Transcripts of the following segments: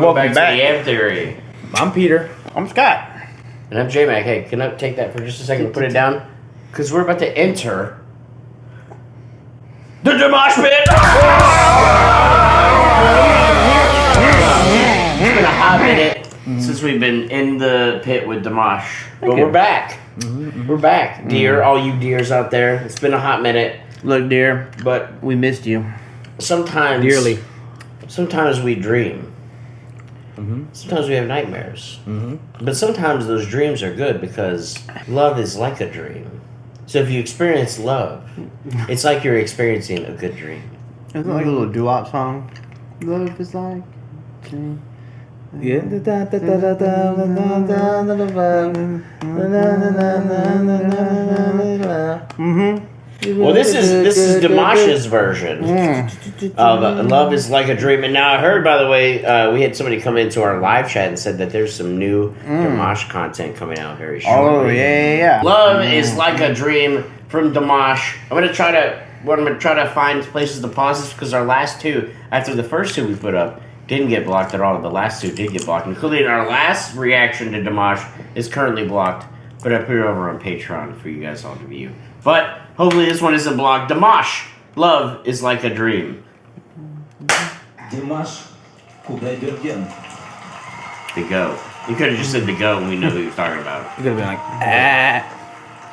Welcome back to the Am Theory. I'm Peter. I'm Scott. And I'm J-Mac. Hey, can I take that for just a second and put it down? Because we're about to enter the Dimash pit! It's been a hot minute since we've been in the pit with Dimash. But we're back. We're back, dear. All you deers out there. It's been a hot minute. Look, dear, But we missed you. sometimes... Dearly. Sometimes we dream. Sometimes we have nightmares. But sometimes those dreams are good because love is like a dream. So if you experience love, it's like you're experiencing a good dream. Isn't it like a little doo-wop song? Love is like... Yeah. Well, this is Dimash's version of Love is Like a Dream. And now I heard, by the way, we had somebody come into our live chat and said that there's some new Dimash content coming out very shortly. Oh, yeah. Love is Like a Dream from Dimash. I'm gonna try to find places to pause this because our last two, after the first two we put up, didn't get blocked at all. The last two did get blocked, including our last reaction to Dimash is currently blocked. But I put it over on Patreon for you guys all to view. But hopefully this one isn't blocked. Dimash, Love is Like a Dream. Dimash, куда идет ген? The Go. You could have just said the Go and we know who he was talking about. You could have been like,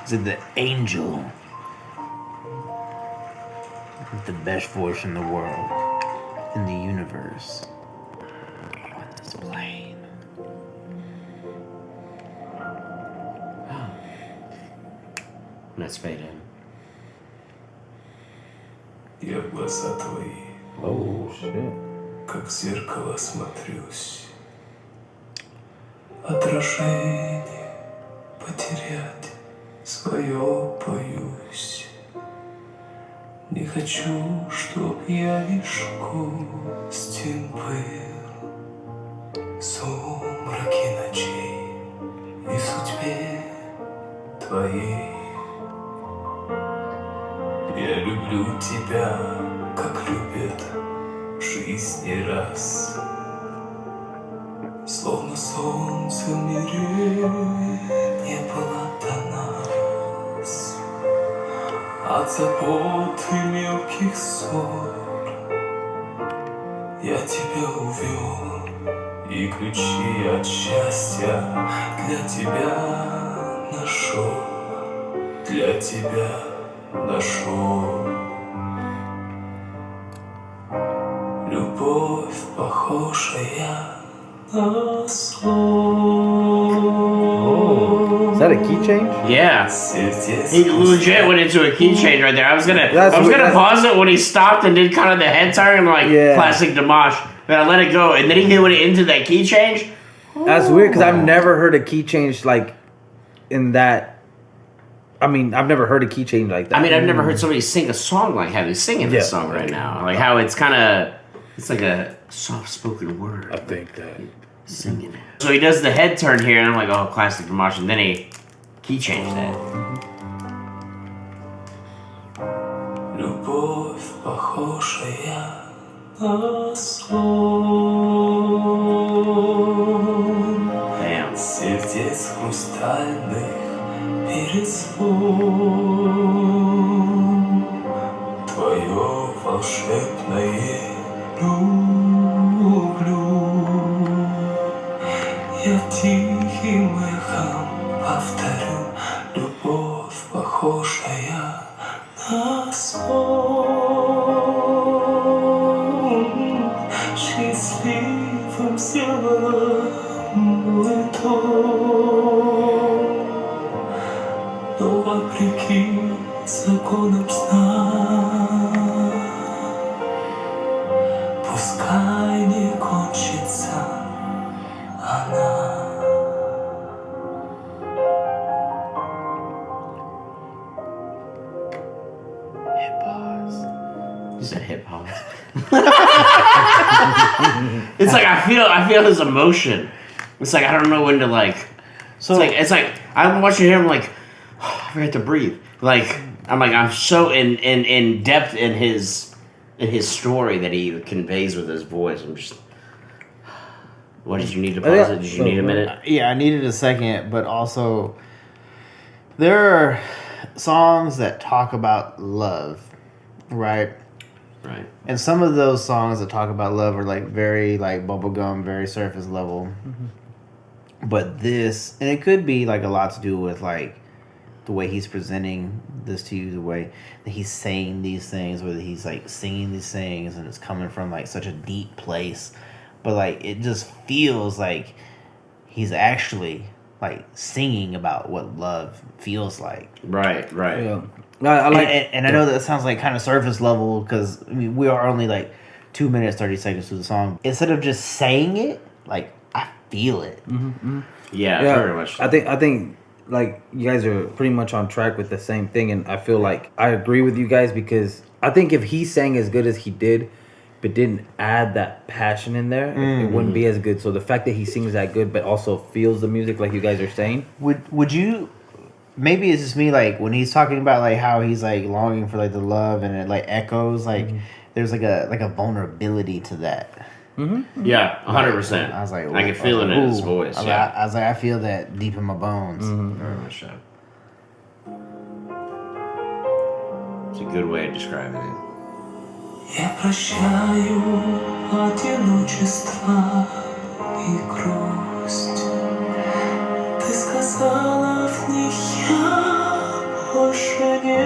Is it the angel? With the best voice in the world, in the universe. On this plane. Let's fade in. Я в глаза твои, oh shit. как в зеркало смотрюсь. Отражение потерять свое боюсь. Не хочу, чтоб я лишь гостем был в сумраке ночей и в судьбе твоей. Я люблю тебя, как любят в жизни раз. Словно солнце в мире не было до нас. От забот и мелких ссор я тебя увел, и ключи от счастья для тебя нашел, для тебя нашел. Любовь, похожая на сон. Is that a key change? Yeah. He legit went into a key change right there. I was gonna pause it when he stopped and did kind of the head turn, like classic Dimash. But I let it go, and then he went into that key change. That's weird because I've never heard a key change like in that. I mean, I've never heard a key change like that. I mean, I've never heard somebody sing a song like how he's singing this song right now. Like how it's kind of, it's like a soft-spoken word. I think that. Singing it. So he does the head turn here, and I'm like, oh, classic Dimash, and then he key changed that. Любовь, похожая на сон. Damn. Сердец хрустальных перезвон. Твое волшебное люблю. Я тихим эхом повторю. Любовь, похожая на сон. Счастливым сделала мой дом. Но вопреки законам сна, пускай не кончится она. Is that hip hop? It's like I feel his emotion. It's like I don't know when to like. So it's like I'm watching him like I forget to breathe. Like I'm so in depth in his story that he conveys with his voice. I'm just What did you need to pause it? Did you need a minute? Yeah, I needed a second, but also there are songs that talk about love, right? Right. And some of those songs that talk about love are like very like bubblegum, very surface level. But this, and it could be like a lot to do with like the way he's presenting this to you, the way that he's saying these things, whether he's like singing these things and it's coming from like such a deep place. But like it just feels like he's actually like singing about what love feels like. Right. Yeah. I like, and I know that sounds like kind of surface level because I mean we are only like 2 minutes 30 seconds through the song. Instead of just saying it, like I feel it. Yeah, very much. I think like you guys are pretty much on track with the same thing, and I feel like I agree with you guys because I think if he sang as good as he did, but didn't add that passion in there, it wouldn't be as good. So the fact that he sings that good, but also feels the music, like you guys are saying, Would you? Maybe it's just me. Like when he's talking about like how he's like longing for like the love and it like echoes. Like there's like a vulnerability to that. Yeah, 100%. I was like, I can feel it in his voice. I was like, I feel that deep in my bones. Very much so. It's a good way of describing it. Я прощаю одиночество и грусть. Ты сказала в них, я больше не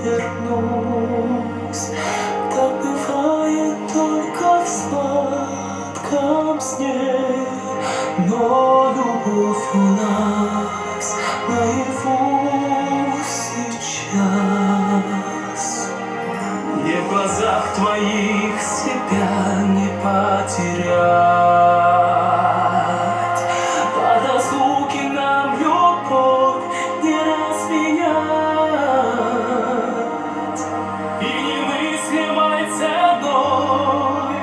вернусь. Так бывает только в сладком сне, но любовь у нас наяву сейчас. Мне в глазах твоих себя не потерять. По разлуке нам любовь не разменять. И немыслимой ценой,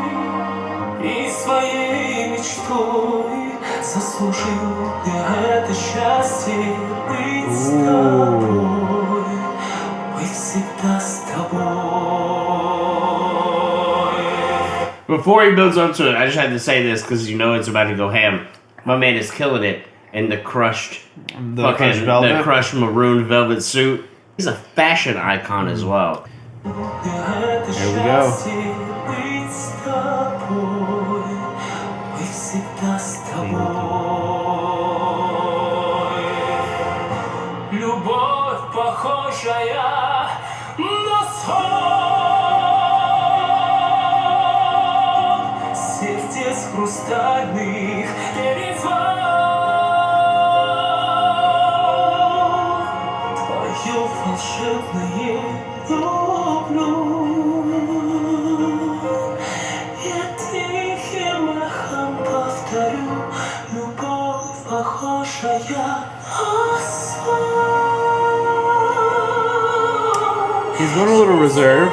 и своей мечтой заслужил я это счастье быть с тобой, быть всегда с тобой. Before he builds up to it, I just had to say this because you know it's about to go ham. My man is killing it in the crushed, the crushed maroon velvet suit. He's a fashion icon as well. There we go. Любовь, похожая на сон. Сердец хрустальных перезвон. Твое волшебное люблю. Я тихим эхом повторю. Любовь, похожая на сон. He's going a little reserved.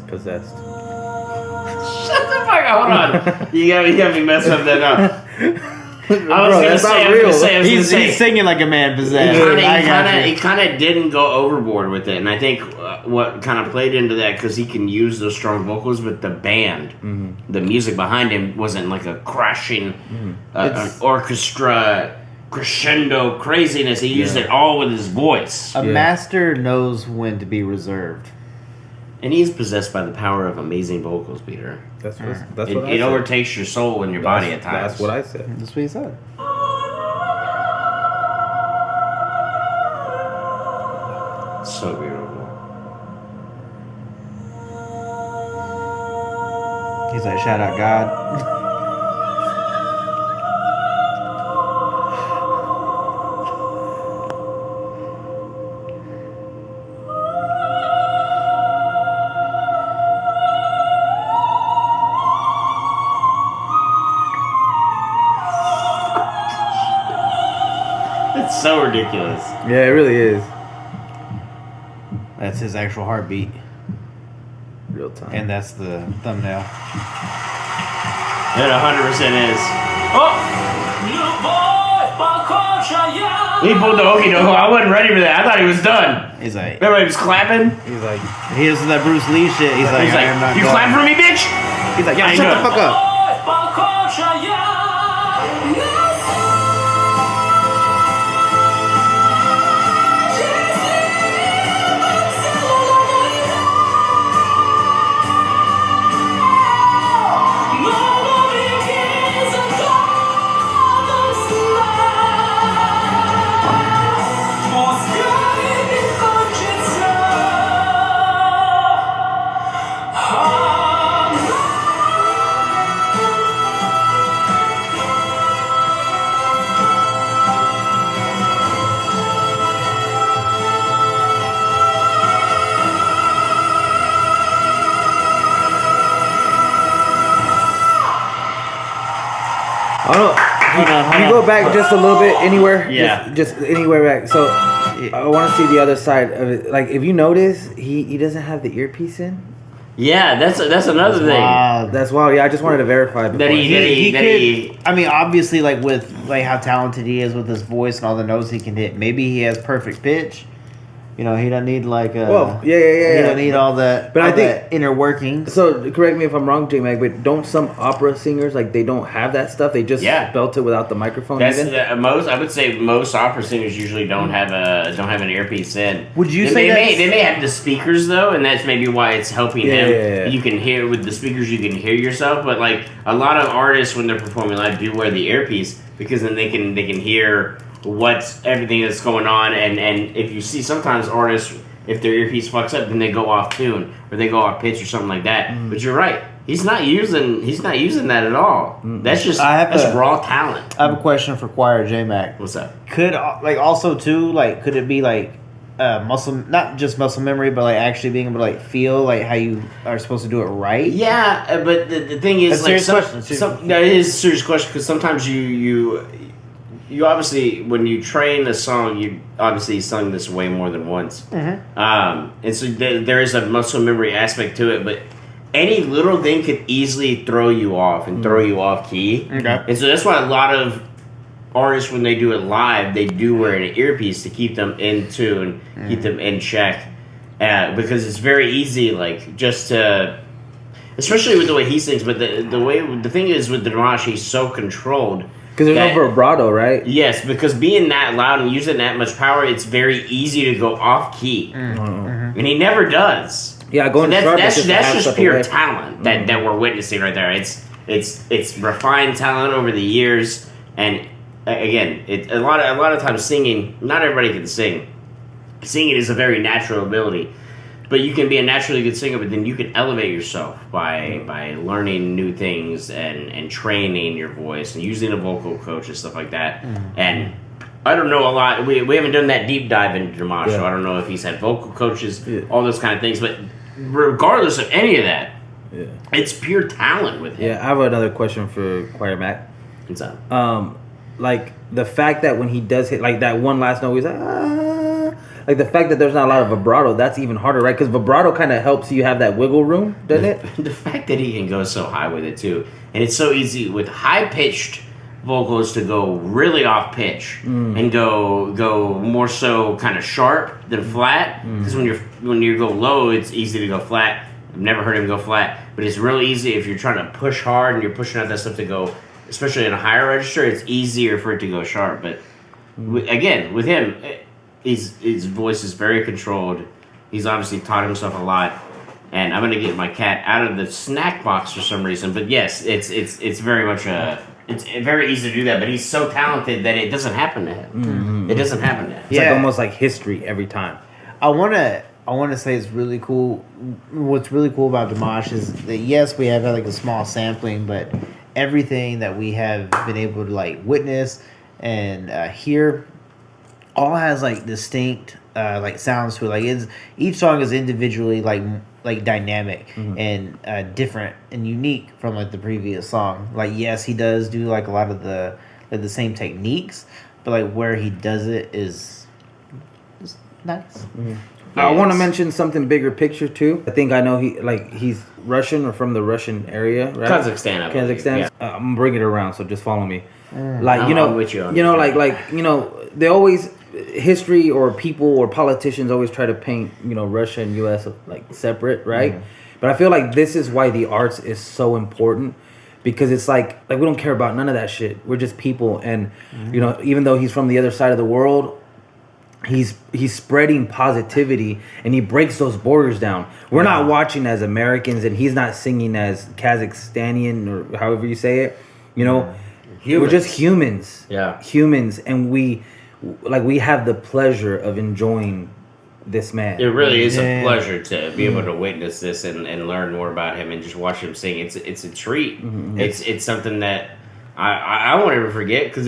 Possessed. Shut the fuck up! Hold on. You got me messed up that up. I was gonna say. He's singing like a man possessed. He kind of didn't go overboard with it, and I think what kind of played into that because he can use those strong vocals, but the band, the music behind him wasn't like a crashing, an orchestra crescendo craziness. He used it all with his voice. A master knows when to be reserved. And he's possessed by the power of amazing vocals, Peter. That's what I It said. overtakes your soul and your body at times. That's what I said. That's what he said. So beautiful. He's like, shout out God. so ridiculous. Yeah, it really is. That's his actual heartbeat, Real time. and that's the thumbnail. It 100% is. Oh! Любовь похожая. He pulled the okey doke. I wasn't ready for that. I thought he was done. He's like, Everybody was clapping. He's like, he was that Bruce Lee shit. He's like, He's I am not like, you done. clap for me, bitch? He's like, I yo, ain't shut the done. fuck up. Любовь похожая. I don't know. Can you go back just a little bit anywhere? Yeah. Just anywhere back. So I want to see the other side of it. Like if you notice, he doesn't have the earpiece in. Yeah, that's another thing. Wow. That's wild. Yeah, I just wanted to verify. That before I he- said it. He that could. he- I mean, obviously, like with like how talented he is with his voice and all the notes he can hit. Maybe he has perfect pitch. You know, he doesn't need like. Well, yeah. He don't need all that. But I all think- that inner workings. So correct me if I'm wrong, J Mag, but don't some opera singers like they don't have that stuff? They just Yeah. belt it without the microphone. That's even? most. I would say most opera singers usually don't have an earpiece in. Would you they say may, that's- they may have the speakers though, and that's maybe why it's helping him. Yeah. You can hear with the speakers, you can hear yourself. But like a lot of artists when they're performing live do wear the earpiece because then they can hear what's everything that's going on. And if you see sometimes artists, if their earpiece fucks up, then they go off tune or they go off pitch or something like that. But you're right. He's not using that at all. That's just that's raw talent. I have a question for Choir J Mac. What's up? Could like also too like could it be like muscle, not just muscle memory, but like actually being able to like feel like how you are supposed to do it right? Yeah, but the thing is, That's a like, serious question. that is a serious question because sometimes you obviously when you train a song, you obviously sung this way more than once, and so there is a muscle memory aspect to it. But any little thing could easily throw you off and throw you off key, Okay. and so that's why a lot of artists when they do it live, they do wear an earpiece to keep them in tune, keep them in check, because it's very easy, like just to. Especially with the way he sings, but the thing is with Dimash, he's so controlled. Because there's no vibrato, right? Yes, because being that loud and using that much power, it's very easy to go off key, and he never does. Yeah, going So to sharp. that's half just step pure away. talent that we're witnessing right there. It's refined talent over the years, and again, a lot of times singing. Not everybody can sing. Singing is a very natural ability. But you can be a naturally good singer, but then you can elevate yourself by learning new things and training your voice and using a vocal coach and stuff like that. And I don't know a lot. We haven't done that deep dive into Dimash, so I don't know if he's had vocal coaches, all those kind of things. But regardless of any of that, it's pure talent with him. Yeah, I have another question for Choir Mac. What's up? Like the fact that when he does hit like that one last note, he's like, like the fact that there's not a lot of vibrato, that's even harder, right? Because vibrato kind of helps you have that wiggle room, doesn't it? The fact that he can go so high with it too, and it's so easy with high pitched vocals to go really off pitch and go more so kind of sharp than flat. Because when you go low, it's easy to go flat. I've never heard him go flat, but it's really easy if you're trying to push hard and you're pushing out that stuff to go, especially in a higher register. It's easier for it to go sharp, but again with him. His voice is very controlled. He's obviously taught himself a lot, and I'm gonna get my cat out of the snack box for some reason. But yes, it's very much it's very easy to do that. But he's so talented that it doesn't happen to him. It doesn't happen to him. It's like almost like history every time. I wanna say it's really cool. What's really cool about Dimash is that yes, we have like a small sampling, but everything that we have been able to like witness and hear all has like distinct like sounds to it. Like each song is individually like dynamic and different and unique from like the previous song. Like yes, he does do like a lot of the same techniques, but like where he does it is nice. I want to Yes. mention something bigger picture too. I think I know he's Russian or from the Russian area, right? Kazakhstan, I believe, Kazakhstan. yeah. I'm bringing it around, so just follow me. Like I'm with you on it. they always history or people or politicians always try to paint Russia and U.S. like separate, right? But I feel like this is why the arts is so important. Because it's like we don't care about none of that shit. We're just people, and even though he's from the other side of the world, he's spreading positivity, and he breaks those borders down. We're not watching as Americans, and he's not singing as Kazakhstanian or however you say it. We're just humans. Yeah. Humans, and we have the pleasure of enjoying this man. It really is Yeah. a pleasure to be able to witness this and learn more about him and just watch him sing. It's a treat. It's something that I won't ever forget because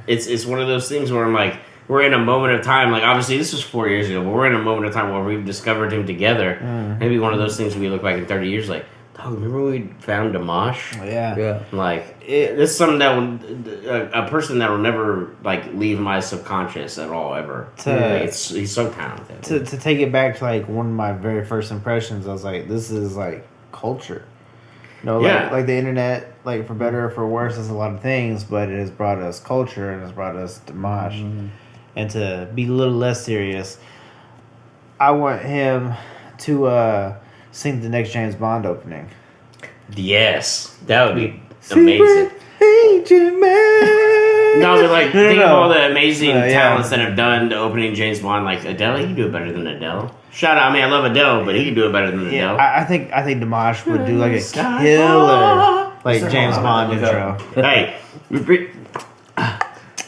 it's one of those things where I'm like, we're in a moment of time. Like obviously this was 4 years ago, but we're in a moment of time where we've discovered him together. Maybe one of those things we look back in 30 years like, dog, remember when we found Dimash? Yeah. Like it's something that a person that will never like leave my subconscious at all ever. He's so talented. To take it back to like one of my very first impressions, I was like, this is like culture. Like the internet, like for better or for worse, is a lot of things, but it has brought us culture and has brought us Dimash. And to be a little less serious, I want him to sing the next James Bond opening. Yes, that would be amazing. Agent man. No, but like think of no. all the amazing Yeah. talents that have done the opening James Bond. Like Adele, he can do it better than Adele. Shout out, I mean I love Adele, but he can do it better than Adele. Yeah, I think Dimash would do like a killer like James Bond intro. Hey,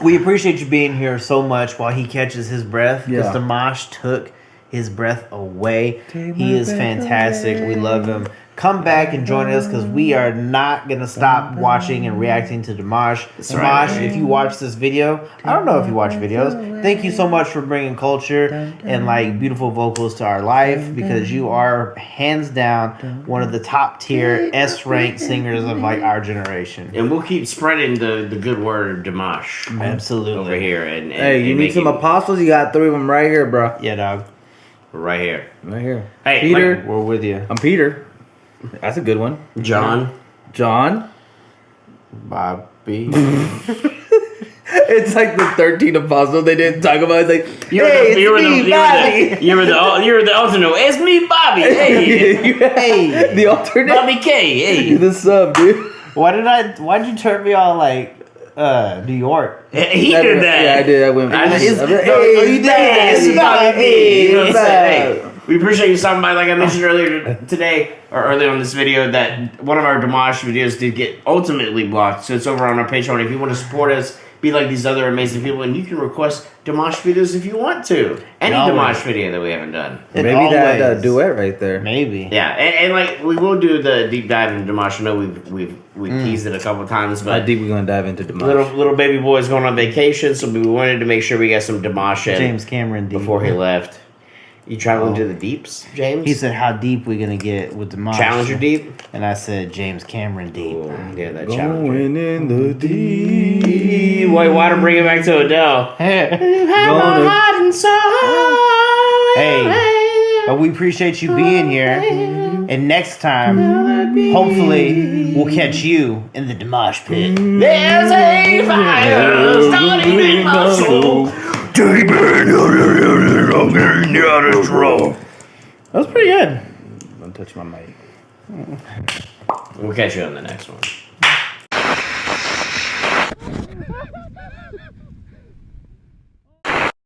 We appreciate you being here so much while he catches his breath because Yeah. Dimash took his breath away. He is fantastic. We love him. Come back and join us because we are not going to stop watching and reacting to Dimash. Dimash, right. if you watch this video, I don't know if you watch videos. Thank you so much for bringing culture and like beautiful vocals to our life because you are hands down one of the top tier S-ranked singers of like our generation. and we'll keep spreading the good word of Dimash Absolutely. over here. And Hey, you and need some making- apostles? You got 3 of them right here, bro. Yeah, dog. right here. Right here. Hey, Peter. We're with you. I'm Peter. That's a good one. John. John. Bobby. It's like the 13 apostles they didn't talk about. It's like, You were the alternate. It's me, Bobby. Hey, Hey, the alternate. Bobby K. You Hey, the sub, dude. why'd you turn me on like New York? he did that. Yeah, I did. I went. I just- I was like, no, hey, you did. it's It's Bobby. Bobby. You know what I'm saying? Bobby. Hey, we appreciate you stopping by. Like I mentioned earlier today, or earlier on this video, that one of our Dimash videos did get ultimately blocked. So it's over on our Patreon. If you want to support us, be like these other amazing people, and you can request Dimash videos if you want to. Any Always. Dimash video that we haven't done. Maybe that Always. duet right there. Maybe. Yeah, and like we will do the deep dive into Dimash. I know we've teased it a couple times, How but deep we gonna dive into Dimash? little baby boy's going on vacation, so we wanted to make sure we got some Dimash in James Cameron deep. before he left. You traveling to the deeps, James? He said, "How deep we gonna get with Dimash?" Challenger deep. And I said, "James Cameron deep." Ooh, yeah, that Challenger. Going in the deep. Wait, why to bring it back to Adele? Gonna- Hey, but we appreciate you being here. And next time, hopefully, we'll catch you in the Dimash pit. There's a fire starting in my soul. That was pretty good. Don't touch my mic. We'll catch you on the next one.